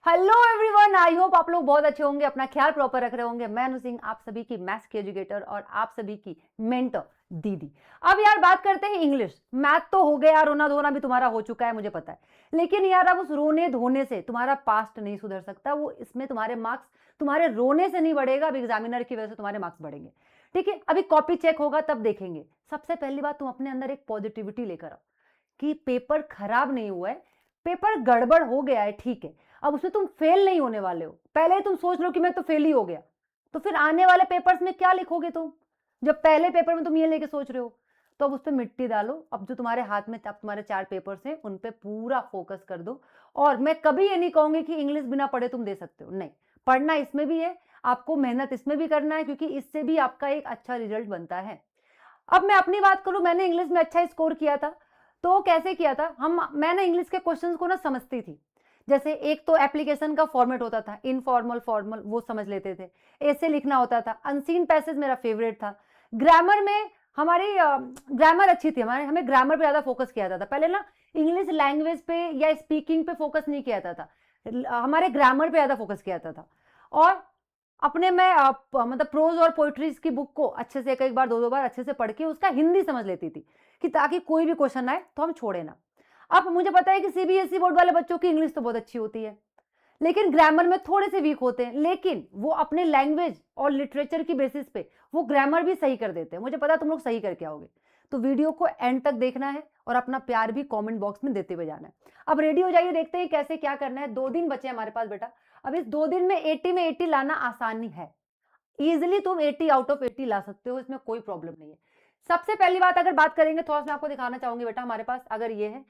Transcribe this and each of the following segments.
Hello everyone, I hope आप लोग बहुत अच्छे होंगे, अपना ख्याल प्रॉपर रख रहे होंगे। मैं अनु सिंह, आप सभी की मैथ्स की एजुकेटर और आप सभी की मेंटर दीदी। अब यार बात करते हैं इंग्लिश। मैथ तो हो गया, रोना धोना भी तुम्हारा हो चुका है, मुझे पता है। लेकिन यार अब उस रोने धोने से तुम्हारा पास्ट नहीं सुधर सकता। वो इसमें तुम्हारे मार्क्स तुम्हारे रोने से नहीं बढ़ेगा, अब एग्जामिनर की वजह से तुम्हारे मार्क्स बढ़ेंगे। ठीक है, अभी कॉपी चेक होगा तब देखेंगे। सबसे पहली बात, तुम अपने अंदर एक पॉजिटिविटी लेकर आओ कि पेपर खराब नहीं हुआ है, पेपर गड़बड़ हो गया है, ठीक है। अब उसमें तुम फेल नहीं होने वाले हो। पहले ही तुम सोच लो कि मैं तो फेल ही हो गया, तो फिर आने वाले पेपर्स में क्या लिखोगे तुम, जब पहले पेपर में तुम ये लेके सोच रहे हो। तो अब उस पर मिट्टी डालो। अब जो तुम्हारे हाथ में अब तुम्हारे 4 पेपर्स हैं, उन पे पूरा फोकस कर दो। और मैं कभी ये नहीं कहूंगी कि इंग्लिश बिना पढ़े तुम दे सकते हो, नहीं। पढ़ना इसमें भी है, आपको मेहनत इसमें भी करना है, क्योंकि इससे भी आपका एक अच्छा रिजल्ट बनता है। अब मैं अपनी बात करूं, मैंने इंग्लिश में अच्छा स्कोर किया था। तो कैसे किया था, मैं ना इंग्लिश के क्वेश्चंस को ना समझती थी। जैसे एक तो एप्लीकेशन का फॉर्मेट होता था, इनफॉर्मल फॉर्मल, वो समझ लेते थे। ऐसे लिखना होता था। अनसीन पैसेज मेरा फेवरेट था। ग्रामर में हमारी ग्रामर अच्छी थी, हमें ग्रामर पे ज्यादा फोकस किया जाता था पहले ना। इंग्लिश लैंग्वेज पे या स्पीकिंग पे फोकस नहीं किया जाता था, हमारे ग्रामर पे ज्यादा फोकस किया जाता था। और अपने में मतलब प्रोज और पोइट्रीज की बुक को अच्छे से एक बार दो बार अच्छे से पढ़ के उसका हिंदी समझ लेती थी, कि ताकि कोई भी क्वेश्चन आए तो हम छोड़े ना। अब मुझे पता है कि सीबीएसई बोर्ड वाले बच्चों की इंग्लिश तो बहुत अच्छी होती है, लेकिन ग्रामर में थोड़े से वीक होते हैं। लेकिन वो अपने लैंग्वेज और लिटरेचर की बेसिस पे वो ग्रामर भी सही कर देते हैं। मुझे पता है तुम लोग सही करके आओगे। तो वीडियो को एंड तक देखना है और अपना प्यार भी कमेंट बॉक्स में देते हुए जाना है। अब रेडी हो जाइए, देखते हैं कैसे क्या करना है। 2 दिन बचे हमारे पास बेटा। अब इस 2 दिन में 80 में 80 लाना आसानी है। इजिली तुम 80 आउट ऑफ 80 ला सकते हो, इसमें कोई प्रॉब्लम नहीं है। सबसे पहली बात अगर बात करेंगे, थोड़ा सा मैं आपको दिखाना चाहूंगी बेटा। हमारे पास अगर ये है,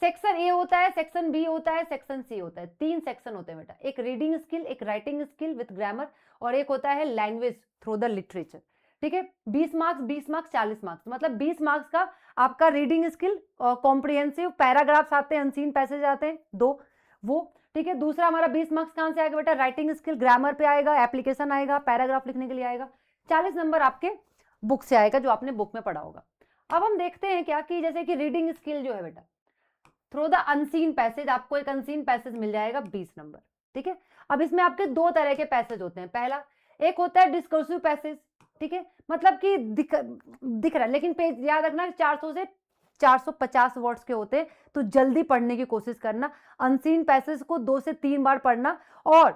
सेक्शन ए होता है, सेक्शन बी होता है, सेक्शन सी होता है। 3 सेक्शन होते हैं बेटा, एक रीडिंग स्किल, एक राइटिंग स्किल विद ग्रामर, और एक होता है लैंग्वेज थ्रू द लिटरेचर। ठीक है, 20 मार्क्स 20 मार्क्स 40 मार्क्स, मतलब 20 मार्क्स का आपका रीडिंग स्किल, कॉम्प्रिहेंसिव पैराग्राफ्स आते हैं, अनसीन पैसेज आते हैं 2, वो। ठीक है, दूसरा हमारा 20 मार्क्स कहां से आएगा बेटा, राइटिंग स्किल, ग्रामर पे आएगा, एप्लीकेशन आएगा, पैराग्राफ लिखने के लिए आएगा। 40 नंबर आपके बुक से आएगा, जो आपने बुक में पढ़ा होगा। अब हम देखते हैं क्या कि जैसे कि रीडिंग स्किल जो है बेटा, थ्रू द अनसीन पैसेज, आपको एक अनसीन पैसेज मिल जाएगा 20 नंबर। ठीक है, अब इसमें आपके 2 तरह के पैसेज होते हैं। पहला एक होता है डिस्कर्सिव पैसेज। ठीक है, मतलब कि दिख रहा है, लेकिन पेज याद रखना 400 से 450 वर्ड्स के होते हैं, तो जल्दी पढ़ने की कोशिश करना। अनसीन पैसेज को 2 से 3 बार पढ़ना, और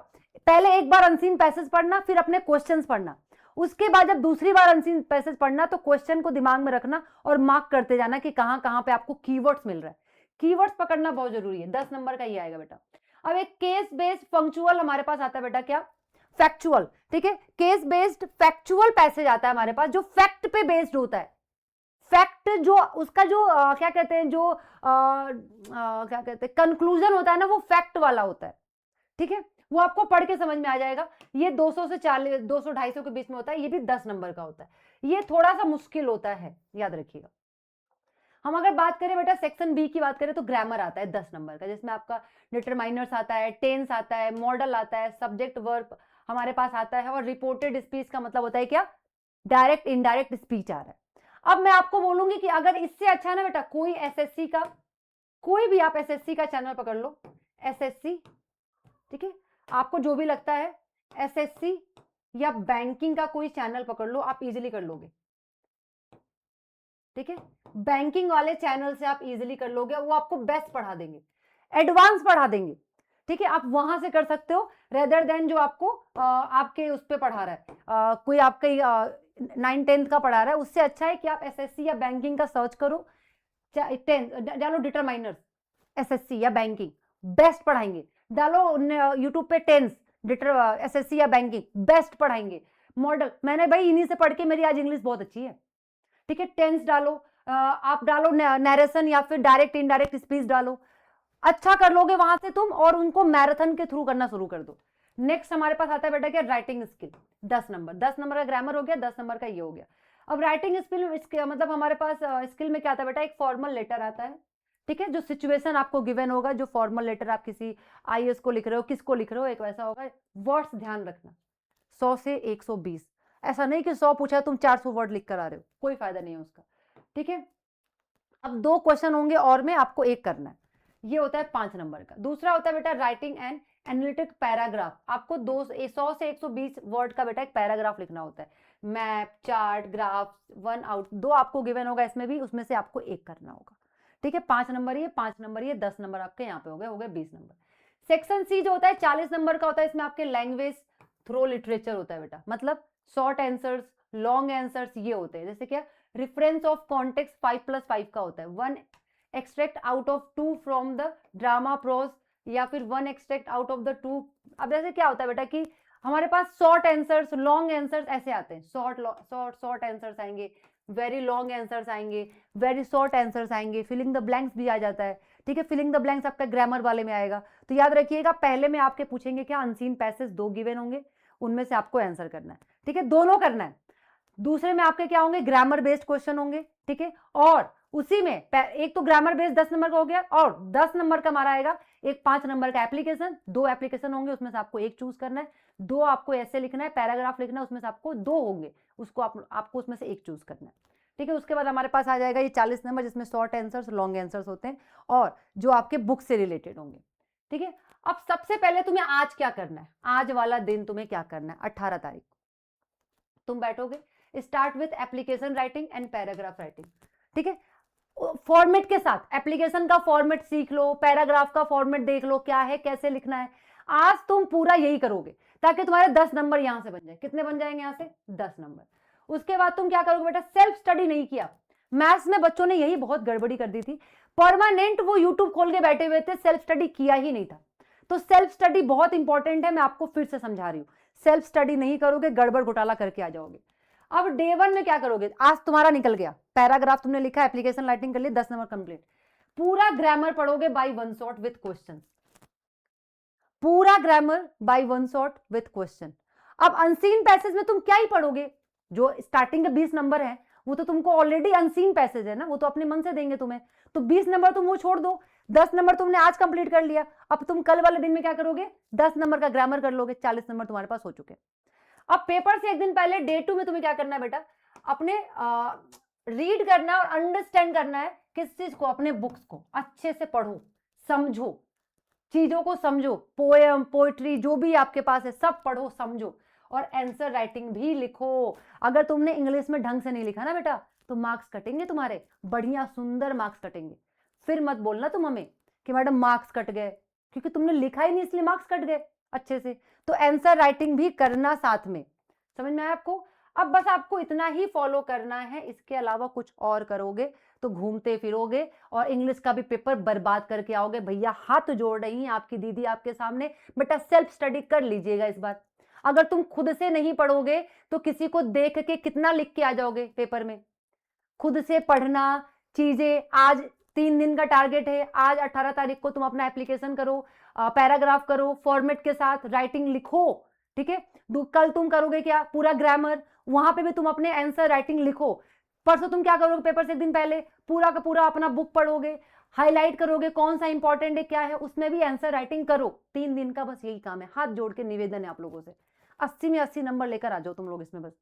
पहले एक बार अनसीन पैसेज पढ़ना, फिर अपने क्वेश्चंस पढ़ना। उसके बाद जब दूसरी बार अनसीन पैसेज पढ़ना, तो क्वेश्चन को दिमाग में रखना और मार्क करते जाना कि कहां कहां पे आपको कीवर्ड्स मिल रहा है। कीवर्ड्स पकड़ना बहुत जरूरी है। 10 नंबर का ये आएगा बेटा। अब एक केस बेस्ड फंक्चुअल हमारे पास आता है बेटा, क्या, फैक्चुअल। ठीक है, केस बेस्ड फैक्चुअल पैसेज आता है हमारे पास, जो फैक्ट पे बेस्ड होता है। फैक्ट जो उसका जो क्या कहते हैं, जो क्या कहते हैं, कंक्लूजन होता है ना, वो फैक्ट वाला होता है। ठीक है, वो आपको पढ़ के समझ में आ जाएगा। ये 200 से 40 200 250 के बीच में होता है, ये भी 10 नंबर का होता है। ये थोड़ा सा मुश्किल होता है, याद रखिएगा। हम अगर बात करें बेटा सेक्शन बी की बात करें, तो ग्रामर आता है 10 नंबर का, जिसमें आपका डिटरमाइनर्स आता है, टेंस आता है, मॉडल आता है, सब्जेक्ट वर्ब हमारे पास आता है, और रिपोर्टेड स्पीच का मतलब होता है क्या, डायरेक्ट इनडायरेक्ट स्पीच आ रहा है। अब मैं आपको बोलूंगी कि अगर इससे अच्छा है ना बेटा, कोई एसएससी का, कोई भी आप एसएससी का चैनल पकड़ लो, एसएससी। ठीक है, आपको जो भी लगता है, एसएससी या बैंकिंग का कोई चैनल पकड़ लो, आप इजीली कर लोगे। ठीक है, बैंकिंग वाले चैनल से आप इजीली कर लोगे, वो आपको बेस्ट पढ़ा देंगे, एडवांस पढ़ा देंगे। ठीक है, आप वहां से कर सकते हो, रेदर देन जो आपको आपके उस पर पढ़ा रहा है, कोई आपके 9th-10th का पढ़ा रहा है। उससे अच्छा है कि आप एसएससी या बैंकिंग का सर्च करो, 10 डालो डिटरमाइनर्स, एसएससी या बैंकिंग, बेस्ट पढ़ाएंगे। डालो यूट्यूब पे टेंस, एसएससी या बैंकिंग, बेस्ट पढ़ाएंगे। मॉडल, मैंने भाई इन्हीं से पढ़ के मेरी आज इंग्लिश बहुत अच्छी है। ठीक है, टेंस डालो, आप डालो नैरेशन या फिर डायरेक्ट इनडायरेक्ट स्पीच डालो, अच्छा कर लोगे वहां से तुम, और उनको मैराथन के थ्रू करना शुरू कर दो। नेक्स्ट हमारे पास आता है बेटा क्या, राइटिंग स्किल, 10 नंबर। 10 नंबर का ग्रामर हो गया, 10 नंबर का ये हो गया। अब राइटिंग स्किल मतलब हमारे पास स्किल में क्या आता है बेटा, एक फॉर्मल लेटर आता है। ठीक है, जो सिचुएशन आपको गिवन होगा, जो फॉर्मल लेटर आप किसी आईएएस को लिख रहे हो, किसको लिख रहे हो, एक वैसा होगा। वर्ड्स ध्यान रखना, 100 से 120, ऐसा नहीं कि 100 पूछा तुम 400 वर्ड लिख कर आ रहे हो, कोई फायदा नहीं है उसका। ठीक है, अब 2 क्वेश्चन होंगे और में आपको एक करना है, ये होता है 5 नंबर का। दूसरा होता है बेटा राइटिंग एंड एनालिटिक पैराग्राफ, आपको 100 से 120 वर्ड का बेटा एक पैराग्राफ लिखना होता है। मैप, चार्ट, ग्राफ, 1 आउट, 2 आपको गिवन होगा इसमें भी, उसमें से आपको एक करना होगा। ठीक है, 5 नंबर ये, 5 नंबर ये, 10 नंबर आपके यहाँ पे हो गए 20 नंबर। सेक्शन सी जो होता है 40 नंबर का होता है, इसमें आपके लैंग्वेज थ्रो लिटरेचर होता है बेटा, मतलब शॉर्ट आंसर्स, लॉन्ग आंसर्स ये होते हैं। जैसे क्या, रेफरेंस ऑफ कॉन्टेक्स्ट 5+5 का होता है, 1 extract out of 2 from the drama prose, या फिर 1 एक्सट्रैक्ट आउट ऑफ द 2। अब जैसे क्या होता है बेटा कि हमारे पास शॉर्ट आंसर्स, लॉन्ग आंसर्स ऐसे आते हैं, शॉर्ट आंसर्स आएंगे, वेरी लॉन्ग आंसर्स आएंगे, वेरी शॉर्ट आंसर्स आएंगे, फिलिंग द ब्लैंक्स भी आ जाता है। ठीक है, फिलिंग द ब्लैंक्स आपका ग्रामर वाले में आएगा। तो याद रखिएगा, पहले में आपके पूछेंगे क्या, अनसीन पैसेज 2 गिवन होंगे, उनमें से आपको आंसर करना है। ठीक है, दोनों करना है। दूसरे में आपके क्या होंगे, ग्रामर बेस्ड क्वेश्चन होंगे। ठीक है, और उसी में एक तो ग्रामर बेस्ड 10 नंबर का हो गया, और 10 नंबर का हमारा आएगा एक 5 नंबर का एप्लीकेशन, 2 एप्लीकेशन होंगे, उसमें से आपको एक चूज करना है। 2 आपको ऐसे लिखना है, पैराग्राफ लिखना है, उसमें से आपको 2 होंगे, उसको आपको उसमें से एक चूज करना है। ठीक है, उसके बाद हमारे पास आ जाएगा ये 40 नंबर, जिसमें शॉर्ट आंसर्स, लॉन्ग आंसर्स होते हैं, और जो आपके बुक से रिलेटेड होंगे। ठीक है, अब सबसे पहले तुम्हें आज क्या करना है, आज वाला दिन तुम्हें क्या करना है, 18 तारीख तुम बैठोगे, start with application writing and paragraph writing. ठीक है, फॉर्मेट के साथ, एप्लीकेशन का फॉर्मेट सीख लो, पैराग्राफ का फॉर्मेट देख लो क्या है, कैसे लिखना है। आज तुम पूरा यही करोगे ताकि तुम्हारे 10 नंबर यहां से बन जाए। कितने बन जाएंगे यहां से, 10 नंबर। उसके बाद तुम क्या करोगे बेटा, सेल्फ स्टडी नहीं किया। मैथ्स में बच्चों ने यही बहुत गड़बड़ी कर दी थी, परमानेंट वो यूट्यूब खोल के बैठे हुए थे, सेल्फ स्टडी किया ही नहीं था। तो सेल्फ स्टडी बहुत इंपॉर्टेंट है, मैं आपको फिर से समझा रही हूं। सेल्फ स्टडी नहीं करोगे, गड़बड़ घोटाला करके आ जाओगे। अब डे 1 में क्या करोगे, आज तुम्हारा निकल गया, पैराग्राफ तुमने लिखा, एप्लीकेशन राइटिंग कर ली, 10 नंबर कंप्लीट। पूरा ग्रामर पढ़ोगे बाय 1 शॉट विद क्वेश्चन, पूरा grammar bye 1 shot with question. अब अनसीन पैसेज में तुम क्या ही पढ़ोगे, जो स्टार्टिंग के 20 नंबर है वो तो तुमको ऑलरेडी अनसीन पैसेज है ना, वो तो अपने मन से देंगे तुम्हें, तो 20 नंबर तुम वो छोड़ दो। 10 नंबर तुमने आज कंप्लीट कर लिया, अब तुम कल वाले दिन में क्या करोगे, 10 नंबर का ग्रामर कर लोगे, 40 नंबर तुम्हारे पास हो चुके। अब पेपर से एक दिन पहले डे 2 में तुम्हें क्या करना है बेटा, अपने रीड करना और अंडरस्टैंड करना है किस चीज को, अपने बुक्स को अच्छे से पढ़ो, समझो, चीजों को समझो, पोएम, पोएट्री जो भी आपके पास है सब पढ़ो, समझो, और आंसर राइटिंग भी लिखो। अगर तुमने इंग्लिश में ढंग से नहीं लिखा ना बेटा, तो मार्क्स कटेंगे तुम्हारे, बढ़िया सुंदर मार्क्स कटेंगे। फिर मत बोलना तुम हमें कि मैडम मार्क्स कट गए, क्योंकि तुमने लिखा ही नहीं इसलिए मार्क्स कट गए अच्छे से। तो आंसर राइटिंग भी करना साथ में, समझ में आया आपको। अब बस आपको इतना ही फॉलो करना है, इसके अलावा कुछ और करोगे तो घूमते फिरोगे और इंग्लिश का भी पेपर बर्बाद करके आओगे। भैया हाथ जोड़ रही हैं आपकी दीदी आपके सामने, बेटा सेल्फ स्टडी कर लीजिएगा इस बार। अगर तुम खुद से नहीं पढ़ोगे तो किसी को देख के कितना लिख के आ जाओगे पेपर में। खुद से पढ़ना चीजें, आज 3 दिन का टारगेट है, आज 18 तारीख को तुम अपना एप्लीकेशन करो, पैराग्राफ करो, फॉर्मेट के साथ राइटिंग लिखो। ठीक है, कल तुम करोगे क्या, पूरा ग्रामर, वहां पे भी तुम अपने आंसर राइटिंग लिखो। परसों तुम क्या करोगे, पेपर से एक दिन पहले पूरा का पूरा अपना बुक पढ़ोगे, हाईलाइट करोगे कौन सा इंपॉर्टेंट है क्या है, उसमें भी आंसर राइटिंग करो। 3 दिन का बस यही काम है, हाथ जोड़ के निवेदन है आप लोगों से। 80 में 80 नंबर लेकर आ जाओ तुम लोग इसमें, बस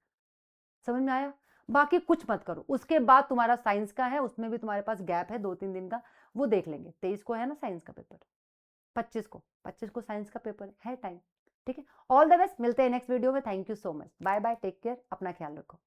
समझ में आया। बाकी कुछ मत करो। उसके बाद तुम्हारा साइंस का है, उसमें भी तुम्हारे पास गैप है 2-3 दिन का, वो देख लेंगे। 23 को है ना साइंस का पेपर, 25 को साइंस का पेपर है टाइम। ठीक है, ऑल द बेस्ट, मिलते हैं नेक्स्ट वीडियो में। Thank you so much, bye bye, take care, अपना ख्याल रखो।